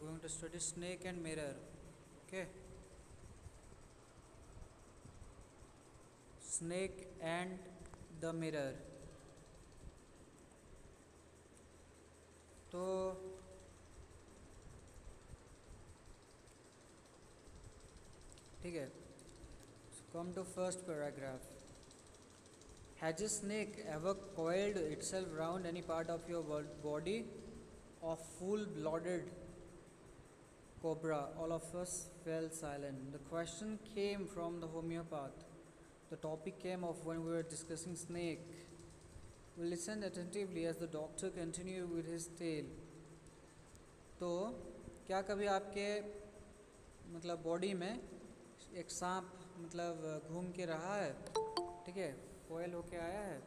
going to study snake and mirror. Okay, snake and the mirror. तो ठीक है, come to first paragraph. Has a snake ever coiled itself round any part of your body? A full-blooded cobra. All of us fell silent. The question came from the homeopath. The topic came up when we were discussing snake. We listened attentively as the doctor continued with his tale. तो क्या कभी आपके मतलब body में एक सांप मतलब घूम के रहा है, ठीक है, कोयल होके आया है?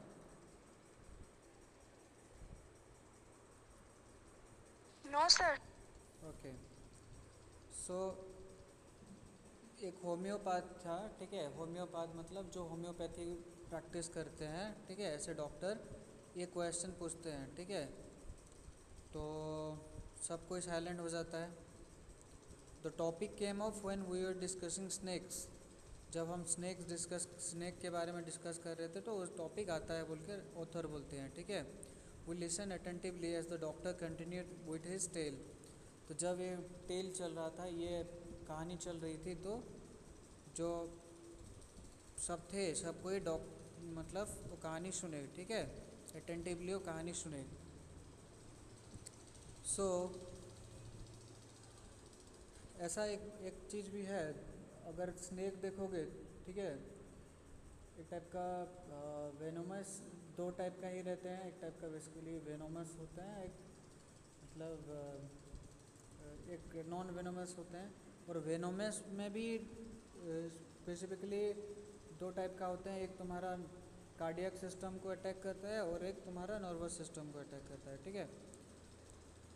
No sir. ओके, सो एक होम्योपैथ था, ठीक है। होम्योपैथ मतलब जो होम्योपैथी प्रैक्टिस करते हैं, ठीक है, ऐसे डॉक्टर ये क्वेश्चन पूछते हैं, ठीक है। तो सब कोई साइलेंट हो जाता है। The topic came of when we are discussing snacks. जब हम स्नैक के बारे में डिस्कस कर रहे थे तो उस टॉपिक आता है बोल के ऑथर बोलते हैं, ठीक है। We listen attentively as the doctor continued with his tale. तो जब ये टेल चल रहा था, ये कहानी चल रही थी, तो जो सब थे सब कोई मतलब वो कहानी सुने, ठीक है, अटेंटिवली वो कहानी सुने। सो ऐसा एक चीज़ भी है, अगर स्नेक देखोगे, ठीक है, एक टाइप का वेनोमस, दो टाइप का ही रहते हैं। एक टाइप का बेसिकली वेनोमस होता है, एक मतलब एक नॉन वेनोमस होते हैं। और वेनोमस में भी स्पेसिफिकली दो टाइप का होते हैं। एक तुम्हारा कार्डियक सिस्टम को अटैक करता है और एक तुम्हारा नर्वस सिस्टम को अटैक करता है, ठीक है।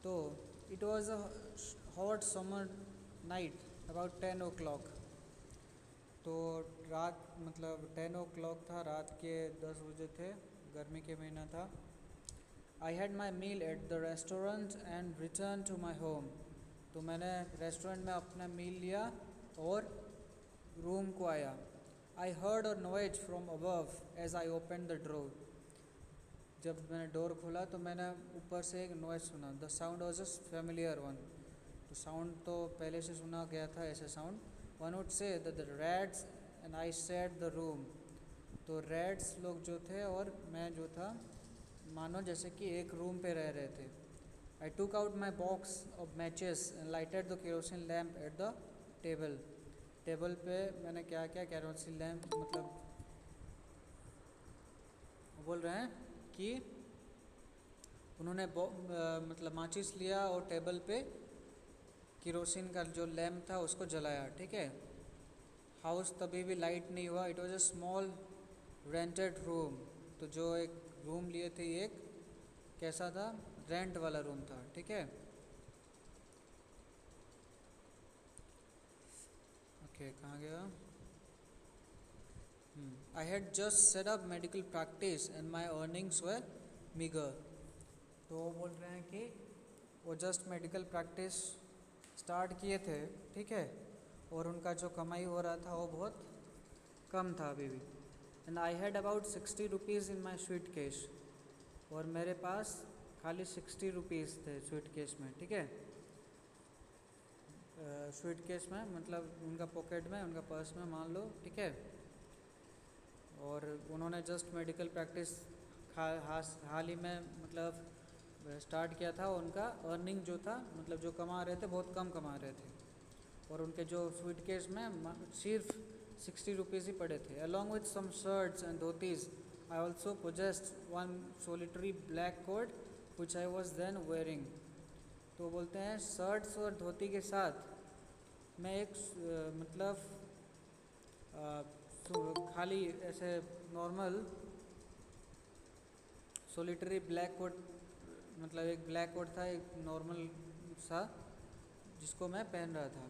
तो it was a hot summer night about 10 o'clock। तो रात मतलब 10 o'clock था, रात के 10 बजे थे, गर्मी के महीना था। I had my meal at the restaurant and return to my home. तो मैंने रेस्टोरेंट में अपना मील लिया और रूम को आया। I heard a noise from above as I open the door. जब मैंने डोर खोला तो मैंने ऊपर से एक नॉइज सुना। The sound was a familiar one. तो साउंड तो पहले से सुना गया था, ऐसे sound. One would say the rats and I said the room. तो रैट्स लोग जो थे और मैं जो था, मानो जैसे कि एक रूम पे रह रहे थे। I took out my box of matches and lighted the kerosene lamp at the table. Table पे मैंने क्या किया, केरोसिन लैम्प मतलब बोल रहे हैं कि उन्होंने मतलब माचिस लिया और टेबल पे केरोसिन का जो लैम्प था उसको जलाया, ठीक है। हाउस तभी भी लाइट नहीं हुआ। It was a small rented room. तो जो एक रूम लिए थे, एक कैसा था, रेंट वाला रूम था, ठीक है। ओके, कहाँ गया? I had just set up medical practice and my earnings were meagre. तो वो बोल रहे हैं कि वो जस्ट मेडिकल प्रैक्टिस स्टार्ट किए थे, ठीक है, और उनका जो कमाई हो रहा था वो बहुत कम था अभी भी। And I had about 60 rupees in my sweet case. और मेरे पास खाली 60 रुपीज़ थे स्वीट केस में, ठीक है। स्वीट केस में मतलब उनका पॉकेट में, उनका पर्स में मान लो, ठीक है। और उन्होंने जस्ट मेडिकल प्रैक्टिस हाल ही में मतलब स्टार्ट किया था। उनका अर्निंग जो था, मतलब जो कमा रहे थे, बहुत कम कमा रहे थे। और उनके जो स्वीट केस में सिर्फ 60 रुपीज़ ही पड़े थे। Along with some shirts and dhotis I also possessed one solitary black coat which I was then wearing. तो बोलते हैं शर्ट्स और धोती के साथ मैं एक मतलब खाली ऐसे नॉर्मल सोलिटरी ब्लैक कोट, मतलब एक ब्लैक कोट था, एक नॉर्मल सा, जिसको मैं पहन रहा था।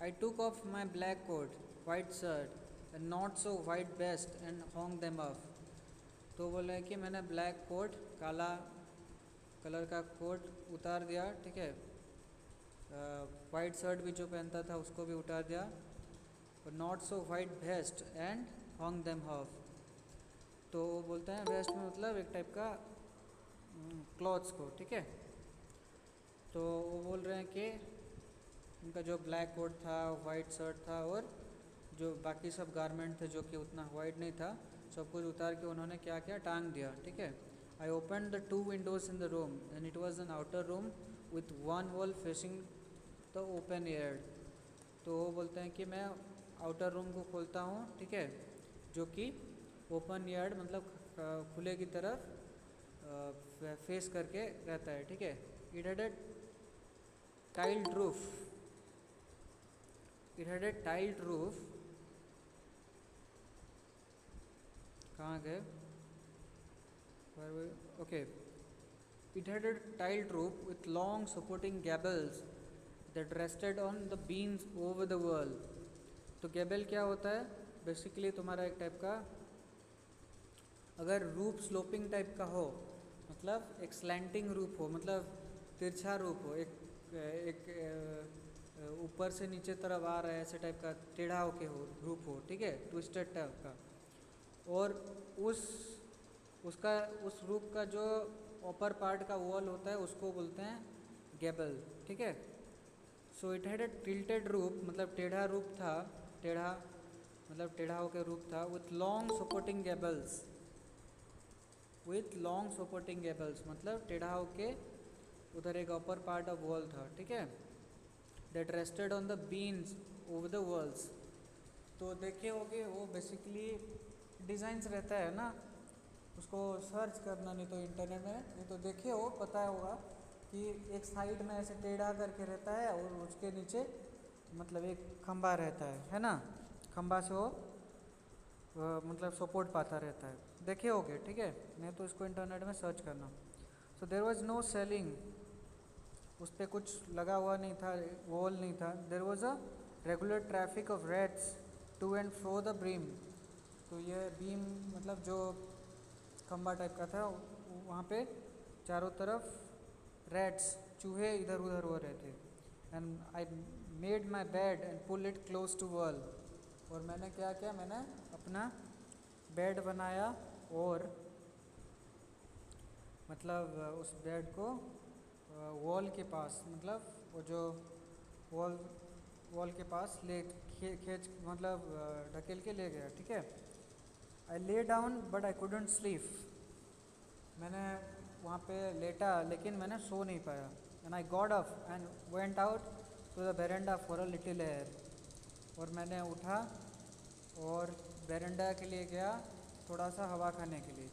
I took off my black coat, white shirt and not so white vest and hung them up. तो बोला है कि मैंने ब्लैक कोट, काला कलर का कोट उतार दिया, ठीक है, वाइट शर्ट भी जो पहनता था उसको भी उतार दिया, और not so white vest and hung them half. तो वो बोलते हैं वेस्ट में मतलब एक टाइप का क्लॉथ्स को, ठीक है। तो वो बोल रहे हैं कि उनका जो ब्लैक कोट था, वाइट शर्ट था, और जो बाकी सब गारमेंट थे जो कि उतना वाइट नहीं था, सब कुछ उतार के उन्होंने क्या किया, टांग दिया, ठीक है। आई open the 2 Windows in the room and it was N outer room with 1 wall facing the open air. तो वो बोलते हैं कि मैं आउटर रूम को खोलता हूँ, ठीक है, जो कि ओपन यार्ड मतलब खुले की तरफ फेस करके रहता है, ठीक है। It had a tiled roof, it had a tiled roof, कहाँ गए, okay. It had a tiled roof with long supporting gables that rested on the beams over the wall. तो गैबल क्या होता है, बेसिकली तुम्हारा एक टाइप का, अगर रूफ स्लोपिंग टाइप का हो, मतलब एक स्लैंटिंग रूफ हो, मतलब तिरछा रूफ हो, एक ऊपर से नीचे तरफ आ रहा है ऐसे टाइप का टेढ़ा होके हो रूफ हो, ठीक है, ट्विस्टेड टाइप का। और उस रूफ का जो ऊपर पार्ट का वॉल होता है उसको बोलते हैं गैबल, ठीक है। So it had a tilted roof, मतलब टेढ़ा रूफ था, टेढ़ा मतलब टेढ़ा होकर रूफ था, with long supporting gables, with long supporting gables मतलब टेढ़ा होके उधर एक अपर पार्ट ऑफ वॉल था, ठीक है। That rested on the beans over the walls. तो देखे होगे वो बेसिकली डिज़ाइंस रहता है ना, उसको सर्च करना, नहीं तो इंटरनेट में, नहीं तो देखे हो, पता होगा कि एक साइड में ऐसे टेढ़ा करके रहता है और उसके नीचे मतलब एक खंबा रहता है ना, खंबा से वो मतलब सपोर्ट पाता रहता है, देखे होगे, ठीक है। नहीं तो इसको इंटरनेट में सर्च करना। So there was no ceiling, उस पर कुछ लगा हुआ नहीं था, वॉल नहीं था। There was a regular traffic of rats to and fro the beam. तो ये बीम मतलब जो खंबा टाइप का था, वहाँ पे चारों तरफ रेड्स, चूहे इधर उधर हो रहे थे। And I made my bed and pull it close to wall. और मैंने क्या किया, मैंने अपना बेड बनाया और मतलब उस बेड को वॉल के पास, मतलब वो जो वॉल के पास खींच मतलब ढकेल के ले गया, ठीक है। I lay down but I couldn't sleep. मैंने वहाँ पे लेटा लेकिन मैंने सो नहीं पाया। And I got up and went out to the verandah for a little air. और मैंने उठा और बेरेंडा के लिए गया थोड़ा सा हवा खाने के लिए।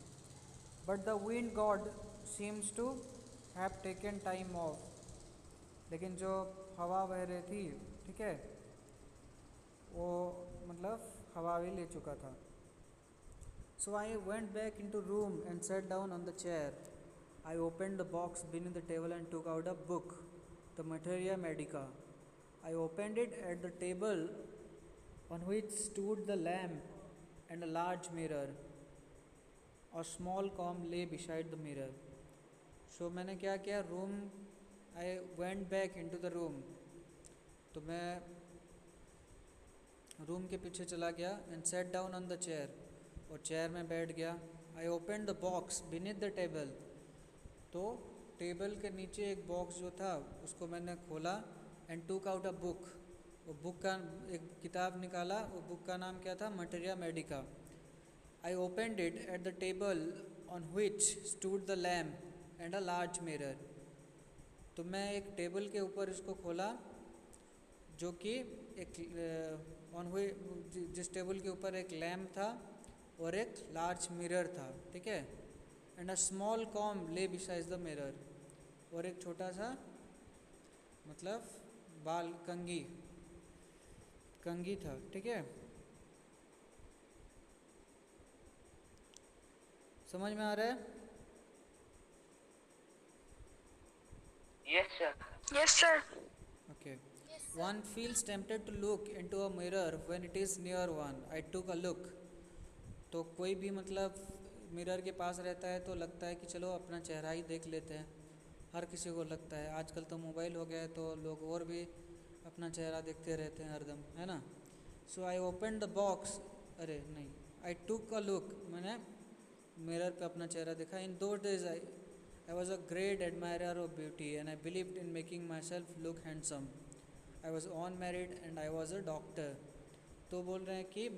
But the wind god seems to have taken time off. लेकिन जो हवा बह रही थी, ठीक है, वो मतलब हवा भी ले चुका था। So I went back into room and sat down on the chair. I opened the box beneath the table and took out a book, the Materia Medica. I opened it at the table on which stood the lamp and a large mirror. A small comb lay beside the mirror. So मैंने क्या किया, I went back into the room. तो मैं room के पीछे चला गया and sat down on the chair. और चेयर में बैठ गया। आई open the box beneath the table. तो टेबल के नीचे एक बॉक्स जो था उसको मैंने खोला एंड टूक आउट अ बुक। वो बुक का एक किताब निकाला, वो बुक का नाम क्या था, materia Medica. I opened it at the table on which stood the lamp and a large mirror. तो मैं एक टेबल के ऊपर इसको खोला जो कि जिस टेबल के ऊपर एक लैम्प था और एक लार्ज मिरर था, ठीक है। एंड अ स्मॉल कॉम ले बिसाइड द मिरर। और एक छोटा सा मतलब बाल कंघी था, ठीक है। समझ में आ रहा है? Yes, sir. Yes, sir. Okay. One feels tempted to look into a mirror when it is near one. I took a look. तो कोई भी मतलब मिरर के पास रहता है तो लगता है कि चलो अपना चेहरा ही देख लेते हैं। हर किसी को लगता है, आजकल तो मोबाइल हो गया है तो लोग और भी अपना चेहरा देखते रहते हैं हरदम, है ना। सो आई ओपन द बॉक्स, अरे नहीं, आई टुक अ लुक, मैंने मिरर पे अपना चेहरा देखा। इन दो days I was a great admirer of beauty and I believed in making my self look handsome. I was on married and I was a doctor. तो बोल रहे हैं कि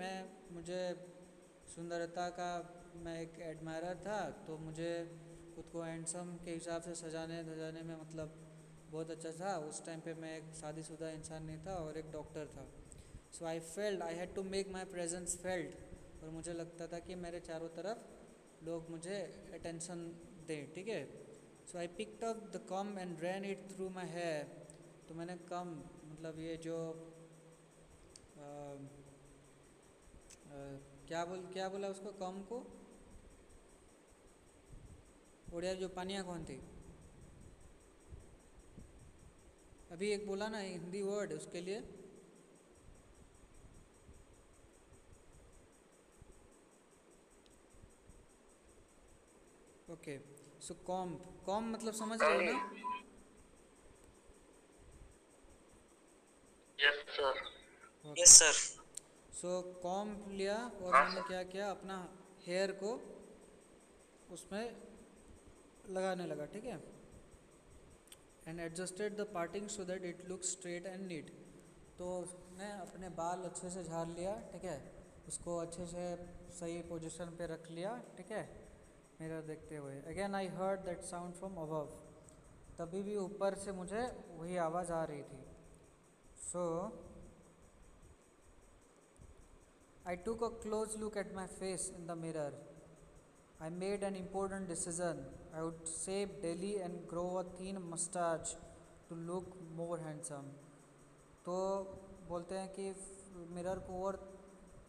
मुझे सुंदरता का मैं एक एडमायरर था, तो मुझे खुद को हैंडसम के हिसाब से सजाने धजाने में मतलब बहुत अच्छा था। उस टाइम पे मैं एक शादीशुदा इंसान नहीं था और एक डॉक्टर था। So I felt I had to make my presence felt, और मुझे लगता था कि मेरे चारों तरफ लोग मुझे अटेंशन दें, ठीक है। So I picked up the comb and ran it through my hair. तो मैंने कम मतलब ये जो आ, आ, क्या बोला उसको, कम को ओडिया जो पानिया कौन थी, अभी एक बोला ना हिंदी वर्ड उसके लिए। ओके, सो कॉम मतलब समझ रहे हो ना। Yes sir. Yes sir. So comb लिया और हाँ मैंने सर। क्या किया, अपना हेयर को उसमें लगाने लगा, ठीक है। And adjusted the parting so that it look straight and neat. तो मैं अपने बाल अच्छे से झाड़ लिया, ठीक है, उसको अच्छे से सही पोजीशन पे रख लिया, ठीक है, मिरर देखते हुए। Again I heard that sound from above. तभी भी ऊपर से मुझे वही आवाज़ आ रही थी। सो I took a close look at my face in the mirror. I made an important decision. I would shave daily and grow a thin mustache to look more handsome. तो बोलते हैं कि मिरर को और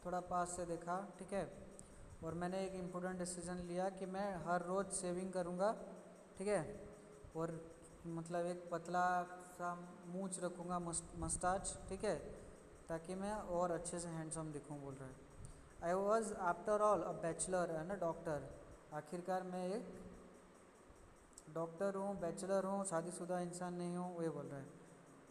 थोड़ा पास से देखा, ठीक है, और मैंने एक इम्पोर्टेंट डिसीजन लिया कि मैं हर रोज़ शेविंग करूँगा, ठीक है, और मतलब एक पतला सा मूंछ रखूँगा, मस्टाच, ठीक है, ताकि मैं और अच्छे से हैंडसम दिखूँ, बोल रहा है। आई was after all a bachelor and a doctor. आखिरकार मैं एक डॉक्टर हूँ, बैचलर हूँ, शादीशुदा इंसान नहीं हूँ, वो बोल रहा है।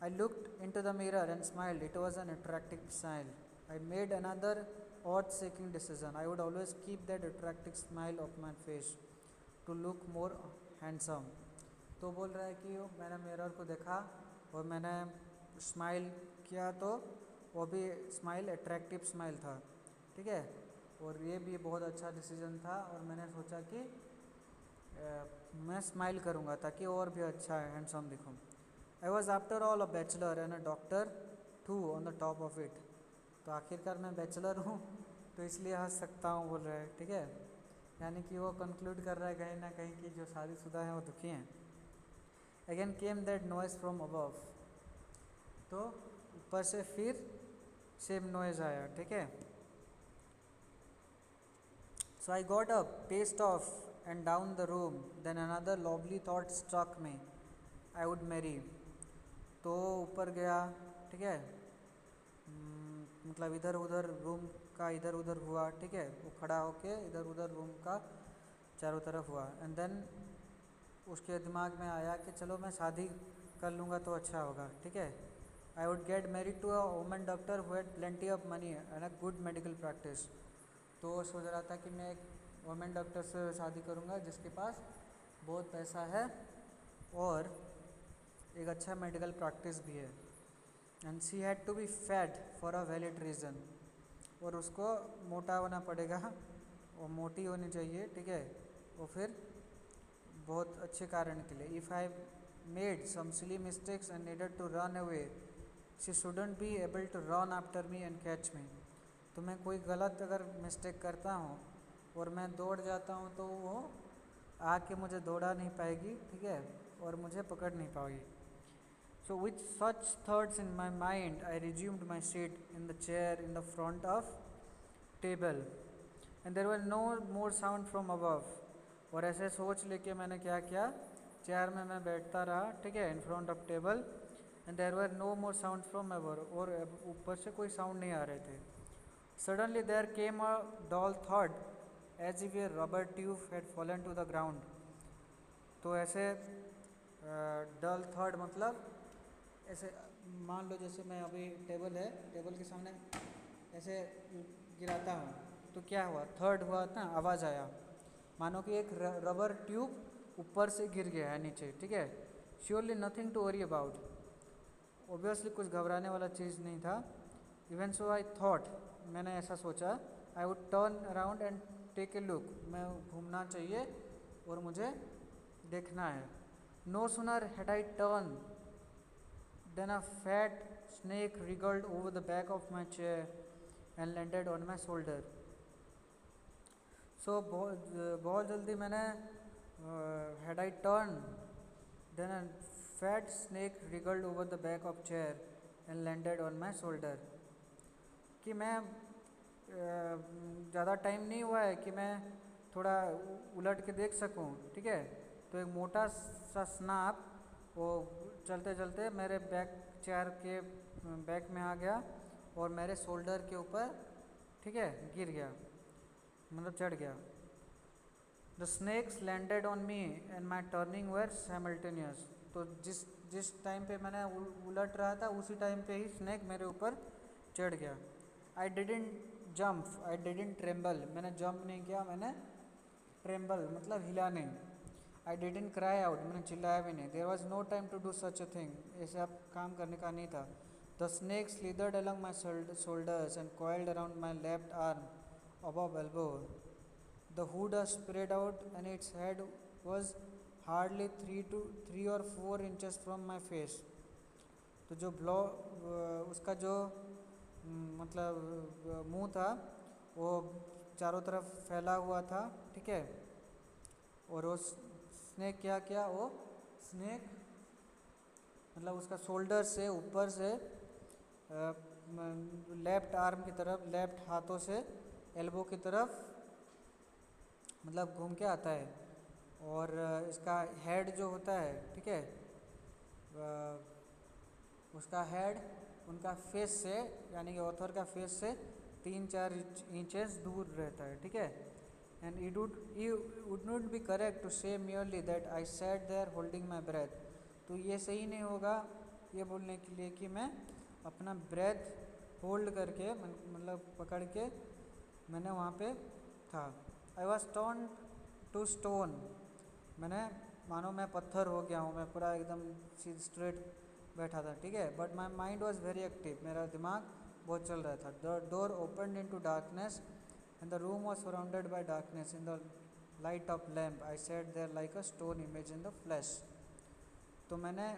I looked into the mirror and smiled, it was an attractive smile. I made another odd seeking decision, I would always keep that attractive smile off my face to look more handsome. तो बोल रहा है कि मैंने mirror को देखा और मैंने स्माइल किया, तो वो भी स्माइल अट्रैक्टिव स्माइल था, ठीक है, और ये भी बहुत अच्छा डिसीजन था। और मैंने सोचा कि मैं स्माइल करूँगा ताकि और भी अच्छा हैंडसम दिखूँ। I was after all a bachelor and a doctor too on the top of it. तो आखिरकार मैं बैचलर हूँ तो इसलिए हंस सकता हूँ, बोल रहा है, ठीक है। यानी कि वो कंक्लूड कर रहा है कहीं ना कहीं कि जो शादीशुदा हैं वो दुखी हैं। Again came that noise from above. तो ऊपर से फिर सेम नॉइज आया, ठीक है। So I got up, paced off and down the room. Then another lovely thought struck me. I would marry. तो ऊपर गया, ठीक है, मतलब इधर उधर रूम का इधर उधर हुआ, ठीक है, वो खड़ा होके इधर उधर रूम का चारों तरफ हुआ। एंड देन उसके दिमाग में आया कि चलो मैं शादी कर लूँगा तो अच्छा होगा, ठीक है। I would get married to a women doctor who had plenty of money and a good medical practice. तो वो सोच रहा था कि मैं एक वुमेन डॉक्टर से शादी करूँगा जिसके पास बहुत पैसा है और एक अच्छा मेडिकल प्रैक्टिस भी है। And she had to be fat for a valid reason, और उसको मोटा होना पड़ेगा, वो मोटी होनी चाहिए, ठीक है, वो फिर बहुत अच्छे कारण के लिए। If I made some silly mistakes and needed to run away, she shouldn't be able to run after me and catch me. तो मैं कोई गलत अगर मिस्टेक करता हूँ और मैं दौड़ जाता हूँ तो वो आके मुझे दौड़ा नहीं पाएगी, ठीक है, और मुझे पकड़ नहीं पाएगी। So with such thoughts in my mind, I resumed my seat in the chair in the front of table, and there were no more sound from above. और ऐसे सोच लेके मैंने क्या किया, चेयर में मैं बैठता रहा, ठीक है, in front of table, and there were no more sound from above, और ऊपर से कोई साउंड नहीं आ रहे थे। Suddenly there came a dull thud, as if a rubber tube had fallen to the ground. तो ऐसे डल थर्ड मतलब ऐसे मान लो जैसे मैं अभी टेबल है, टेबल के सामने ऐसे गिराता हूँ तो क्या हुआ, थर्ड हुआ ना, आवाज़ आया। मानो कि एक रबर ट्यूब ऊपर से गिर गया है नीचे, ठीक है। Surely nothing to worry about, obviously कुछ घबराने वाला चीज़ नहीं था। इवन सो आई थॉट, मैंने ऐसा सोचा, I would turn around and take a look, मैं घूमना चाहिए और मुझे देखना है। No sooner had I turn than a fat snake wriggled over the back of my chair and landed on my shoulder. So बहुत जल्दी मैंने had I turn than a fat snake wriggled over the back of chair and landed on my shoulder. कि मैं ज़्यादा time नहीं हुआ है कि मैं थोड़ा उलट के देख सकूं, ठीक है। तो एक मोटा सा स्नाप वो चलते चलते मेरे बैक चेयर के बैक में आ गया और मेरे शोल्डर के ऊपर, ठीक है, गिर गया, मतलब चढ़ गया। The snakes landed on me and my turning were simultaneous. तो जिस टाइम पे मैंने उलट रहा था उसी टाइम पे ही स्नेक मेरे ऊपर चढ़ गया। I didn't jump, I didn't tremble, मैंने जंप नहीं किया, मैंने ट्रेम्बल मतलब हिला नहीं। आई डिडेंट क्राई आउट, मैंने चिल्लाया भी नहीं। There was no time to do such a thing, ऐसे आप काम करने का नहीं था। The snake slithered along my shoulders and coiled around my left arm above elbow. The hood was spread out and its head was hardly 3 or 4 inches from my face. तो जो उसका जो मतलब मुंह था वो चारों तरफ फैला हुआ था, ठीक है। और वो स्नेक क्या किया, वो स्नेक मतलब उसका शोल्डर से ऊपर से लेफ्ट आर्म की तरफ, लेफ्ट हाथों से एल्बो की तरफ मतलब घूम के आता है। और इसका हेड जो होता है, ठीक है, उसका हेड उनका फेस से यानी कि ऑथर का फेस से 3-4 इंचेस दूर रहता है, ठीक है। And it would not be correct to say merely that I sat there holding my breath. तो ये सही नहीं होगा ये बोलने के लिए कि मैं अपना ब्रेथ होल्ड करके मतलब पकड़ के मैंने वहाँ पे था। I was turn to stone, मैंने मानो मैं पत्थर हो गया हूँ, मैं पूरा एकदम स्ट्रेट बैठा था, ठीक है। But my mind was very active, मेरा दिमाग बहुत चल रहा था। The door open into darkness and the room was surrounded by darkness in the light of lamp. I sat there like a stone image in the flesh. तो मैंने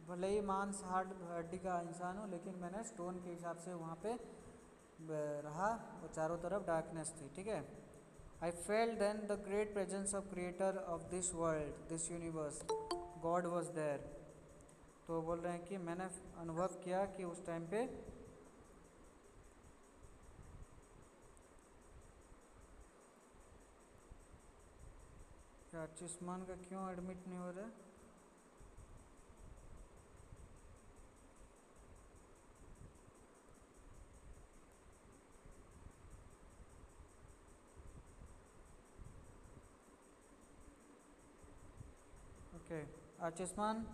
भले ही मांस हड्डी का इंसान हूँ, लेकिन मैंने स्टोन के हिसाब से वहाँ पे रहा और चारों तरफ डार्कनेस थी, ठीक है। I felt then the great presence of creator of this world, this universe, God was there. तो बोल रहे हैं कि मैंने अनुभव किया कि उस टाइम पे आयुष्मान का क्यों एडमिट नहीं हो रहा है? Okay, Ayushman.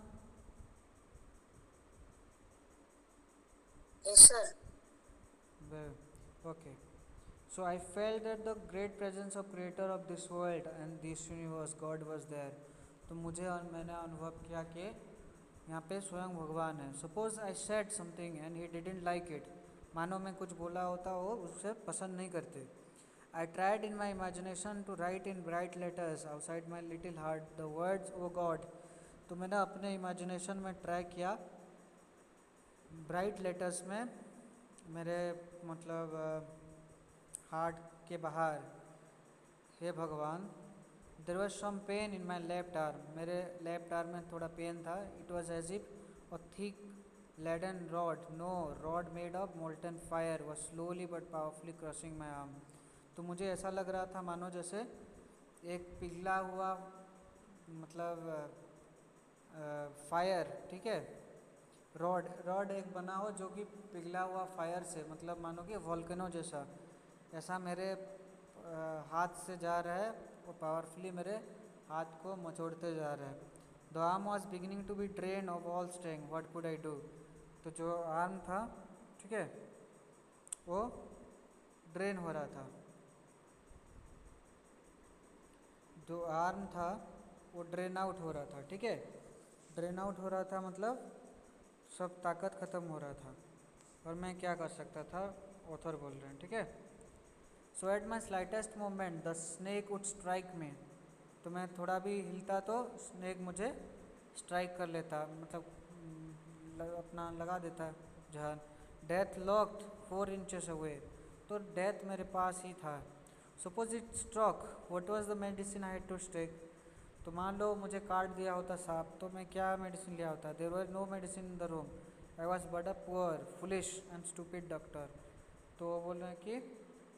Yes, sir. Okay. So I felt that the great presence of creator of this world and this universe, God was there. तो मुझे और मैंने अनुभव किया कि यहाँ पे स्वयं भगवान है। Suppose I said something and he didn't like it, मानो मैं कुछ बोला होता वो उससे पसंद नहीं करते। I tried in my imagination to write in bright letters outside my little heart the words O God. तो मैंने अपने इमेजिनेशन में ट्राई किया ब्राइट लेटर्स में मेरे मतलब हार्ट के बाहर, हे भगवान। There was some pain in my left arm, मेरे लेफ्ट आर्म में थोड़ा पेन था। It was as if a thick leaden rod, no rod made of molten fire, was slowly but powerfully crushing my arm. तो मुझे ऐसा लग रहा था मानो जैसे एक पिघला हुआ मतलब फायर, ठीक है, रॉड एक बना हो जो कि पिघला हुआ फायर से मतलब मानो कि वॉल्केनो जैसा, ऐसा मेरे हाथ से जा रहा है और पावरफुली मेरे हाथ को मचोड़ते जा रहा है। The arm was beginning to be drain of all strength, what could I do. तो जो आर्म था, ठीक है, वो ड्रेन हो रहा था, जो आर्म था वो ड्रेन आउट हो रहा था, ठीक है। ड्रेन आउट हो रहा था मतलब सब ताकत ख़त्म हो रहा था, और मैं क्या कर सकता था, ऑथर बोल रहे हैं, ठीक है। So at my slightest moment the snake would strike me, तो मैं थोड़ा भी हिलता तो स्नेक मुझे स्ट्राइक कर लेता, मतलब अपना लगा देता जहर। डेथ लॉक्ड 4 इंचेस अवे, तो डेथ मेरे पास ही था। Suppose it struck, what was the medicine I had to take. तो मान लो मुझे काट दिया होता सांप, तो मैं क्या मेडिसिन लिया होता। There were no medicine in the room, I was but a poor foolish and stupid doctor. तो वो बोल रहे हैं कि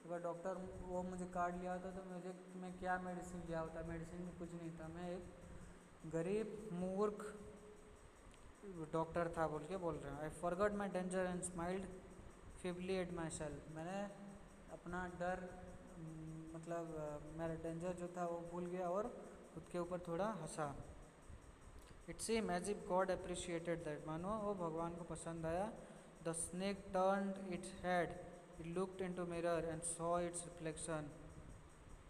अगर डॉक्टर वो मुझे काट लिया होता तो मैं क्या मेडिसिन लिया होता, मेडिसिन में कुछ नहीं था, मैं एक गरीब मूर्ख डॉक्टर था बोल के बोल रहे हैं। I forgot my danger and smiled feebly at myself, मैंने अपना डर मतलब मेरा डेंजर जो था वो भूल गया और खुद के ऊपर थोड़ा हंसा। It seem as if God appreciated that, मानो वो भगवान को पसंद आया। The snake turned its head, it looked into mirror and saw its reflection.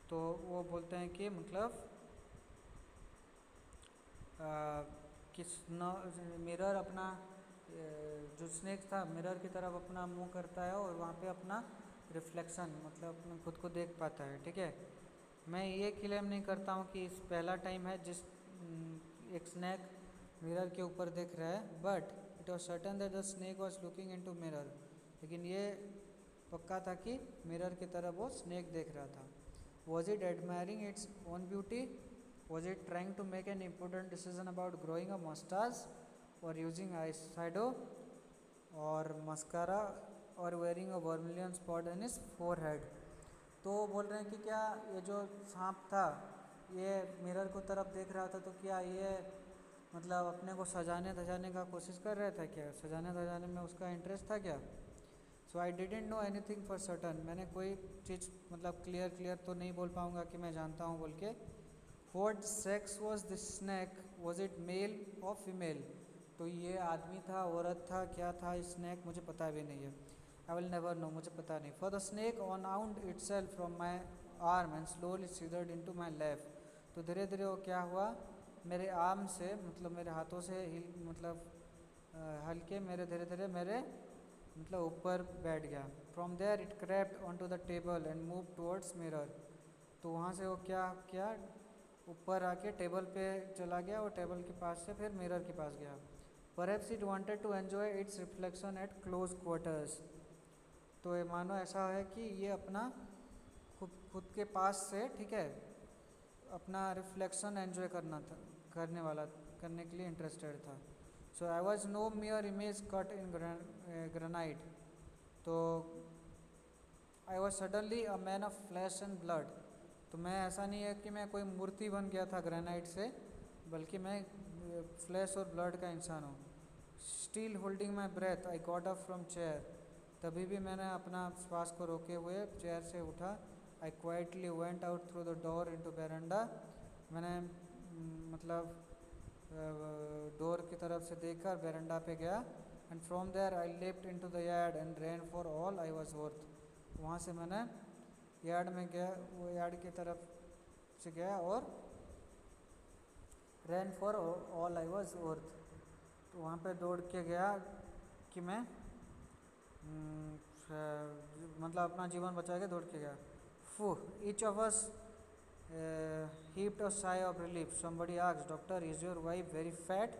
तो वो बोलते हैं कि मतलब कि मिरर अपना जो स्नेक था मिरर की तरफ अपना मुंह करता है और वहाँ पे अपना रिफ्लेक्शन मतलब अपने खुद को देख पाता है, ठीक है। मैं ये क्लेम नहीं करता हूँ कि इस पहला टाइम है जिस एक स्नेक मिरर के ऊपर देख रहा है, but it was certain that the snake was looking into mirror, लेकिन ये पक्का था कि मिरर की तरफ वो स्नेक देख रहा था। Was it admiring its own beauty, was it trying to make an important decision about growing a mustache or using eyeshadow or mascara or wearing a vermilion spot on his forehead। तो बोल रहे हैं कि क्या ये जो सांप था ये मिरर को तरफ देख रहा था, तो क्या ये मतलब अपने को सजाने धजाने का कोशिश कर रहा था, क्या सजाने धजाने में उसका इंटरेस्ट था क्या। So I didn't know anything for certain, मैंने कोई चीज़ मतलब क्लियर तो नहीं बोल पाऊँगा कि मैं जानता हूँ बोल के। What sex was this snake? Was it male or female? तो ये आदमी था, औरत था, क्या था स्नेक, मुझे पता भी नहीं है। I will never know, मुझे पता नहीं। For the snake unwound itself from my arm and slowly slithered into my lap। तो धीरे धीरे वो क्या हुआ, मेरे आर्म से मतलब मेरे हाथों से मतलब हल्के मेरे धीरे धीरे मेरे मतलब ऊपर बैठ गया। From there it crept onto the table and moved towards mirror। तो वहाँ से वो क्या ऊपर आके टेबल पे चला गया और टेबल के पास से फिर मिरर के पास गया। Perhaps it wanted to enjoy its reflection at close quarters। तो ये मानो ऐसा है कि ये अपना खुद के पास से, ठीक है, अपना रिफ्लेक्शन एंजॉय करने के लिए इंटरेस्टेड था। So I was no mere image cut in granite, so I was suddenly a man of flesh and blood. तो मैं ऐसा नहीं है कि मैं कोई मूर्ति बन गया था ग्रेनाइट से, बल्कि मैं फ्लैश और ब्लड का इंसान हूँ। Still holding my breath I got up from chair, तभी भी मैंने अपना श्वास को रोके हुए चेयर से उठा। I quietly went out through the door into veranda, मैंने मतलब डोर की तरफ से देखकर बेरेंडा पे गया। And from there I left into the yard and ran for all I was worth. वहाँ से मैंने यार्ड में गया, वो यार्ड की तरफ से गया और रैन for all I was worth. तो वहाँ पे दौड़ के गया कि मैं मतलब अपना जीवन बचा के दौड़ के गया। फू each of us heaved a sigh of relief। somebody asked, doctor is your wife very fat?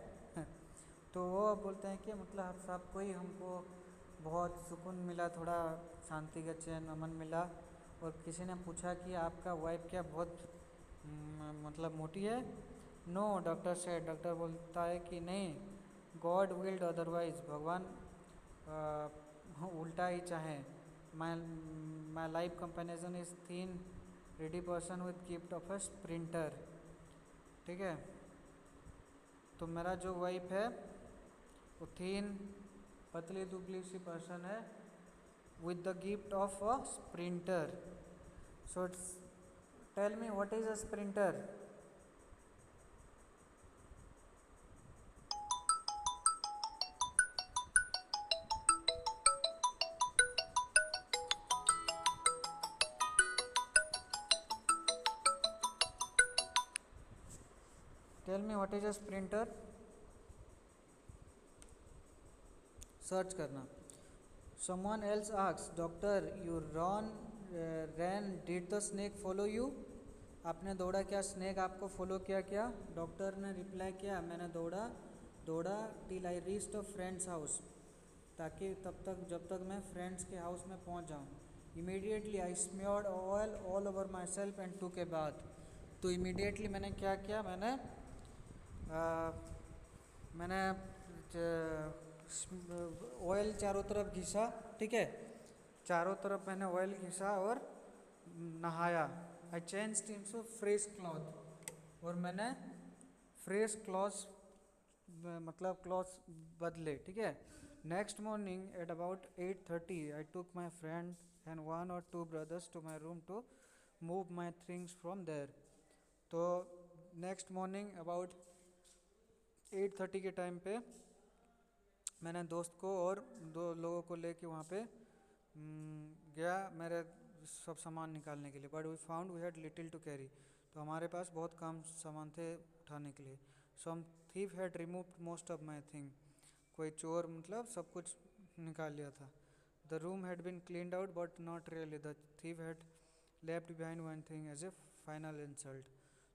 तो वो बोलते हैं कि मतलब सबको ही हमको बहुत सुकून मिला, थोड़ा शांति का चैन अमन मिला। और किसी ने पूछा कि आपका वाइफ क्या बहुत मतलब मोटी है। नो डॉक्टर से, डॉक्टर बोलता है कि नहीं, गॉड विल्ड अदरवाइज, भगवान उल्टा ही चाहे। My life companion is thin ready person with gift of a sprinter, ठीक है। तो मेरा जो वाइफ है वो थीन पतली दुबली सी पर्सन है with the gift of a sprinter। So it's, tell me what is a sprinter? Tell me what is a sprinter. Search करना. Someone else asks, Doctor, you ran, did the snake follow you? आपने दौड़ा क्या, snake आपको follow किया क्या? Doctor ने reply किया, मैंने दौड़ा दौड़ा till I reached a friends house, ताकि तब तक जब तक मैं फ्रेंड्स के हाउस में पहुंच जाऊं. Immediately I smeared oil all over myself and took a bath. तो इमीडिएटली मैंने क्या किया, मैंने ऑयल चारों तरफ घिसा, ठीक है, चारों तरफ मैंने ऑयल घिसा और नहाया. I changed into fresh cloth, और मैंने फ्रेश क्लॉथ्स मतलब क्लॉथ्स बदले, ठीक है. Next morning at about 8:30 I took my friend and 1 or 2 brothers to my room to move my things from there. तो नेक्स्ट मॉर्निंग अबाउट 8:30 के time पे मैंने दोस्त को और 2 लोगों को लेके वहाँ पे गया मेरे सब सामान निकालने के लिए. But we found we had little to carry. तो हमारे पास बहुत कम सामान थे उठाने के लिए. Some thief had removed most of my thing. कोई चोर मतलब सब कुछ निकाल लिया था. The room had been cleaned out but not really. The thief had left behind one thing as a final insult.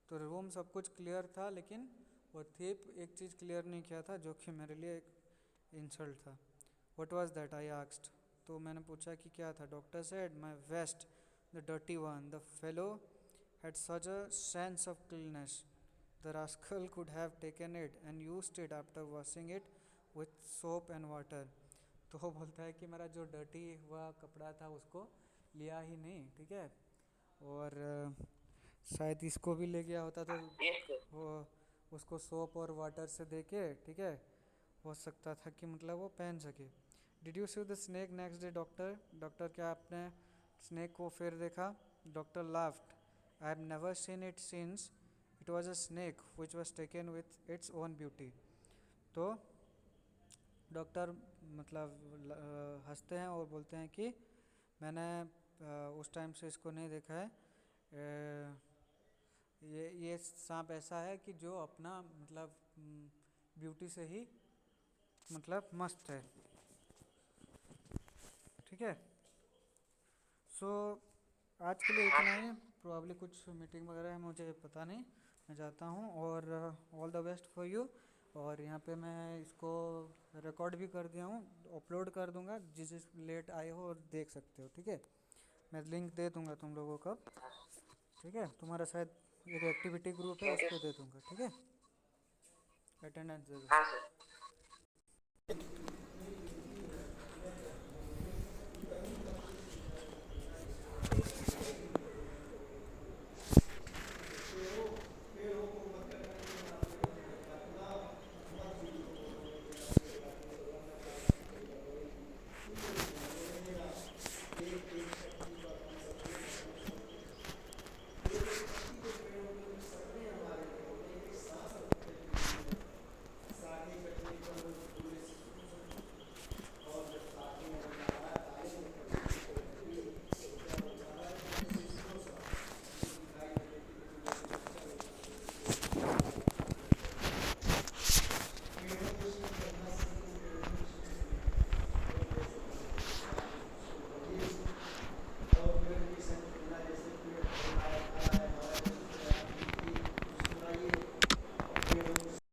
तो रूम सब कुछ क्लियर था, लेकिन वो थीप एक चीज़ क्लियर नहीं किया था, जो कि मेरे लिए एक इंसल्ट था. What was that, I asked. तो मैंने पूछा कि क्या था. Doctor said, my vest, the dirty one. The fellow had such a sense of cleanness. The rascal could have taken it and used it after washing it with soap and water. तो वो बोलता है कि मेरा जो dirty हुआ कपड़ा था उसको लिया ही नहीं, ठीक है, और शायद इसको भी ले गया होता तो Yes, sir. वो उसको सोप और वाटर से दे के, ठीक है, हो सकता था कि मतलब वो पहन सके. Did you see the snake next day doctor. Doctor, क्या आपने स्नेक को फिर देखा? Doctor laughed. I have never seen it since it was a snake which was taken with its own beauty. तो डॉक्टर मतलब हंसते हैं और बोलते हैं कि मैंने उस टाइम से इसको नहीं देखा है. ये सांप ऐसा है कि जो अपना मतलब ब्यूटी से ही मतलब मस्त है, ठीक है. सो आज के लिए इतना ही. प्रॉब्ली कुछ मीटिंग वगैरह है, मुझे पता नहीं, मैं जाता हूँ. और all the best for you. और यहाँ पे मैं इसको रिकॉर्ड भी कर दिया हूँ, अपलोड कर दूँगा, जिस लेट आए हो और देख सकते हो, ठीक है. मैं लिंक दे दूँगा तुम लोगों को, ठीक है. तुम्हारा शायद एक एक्टिविटी ग्रुप है, Thank उस you. पर दे दूँगा, ठीक है. अटेंडेंस दे दो. हाँ सर.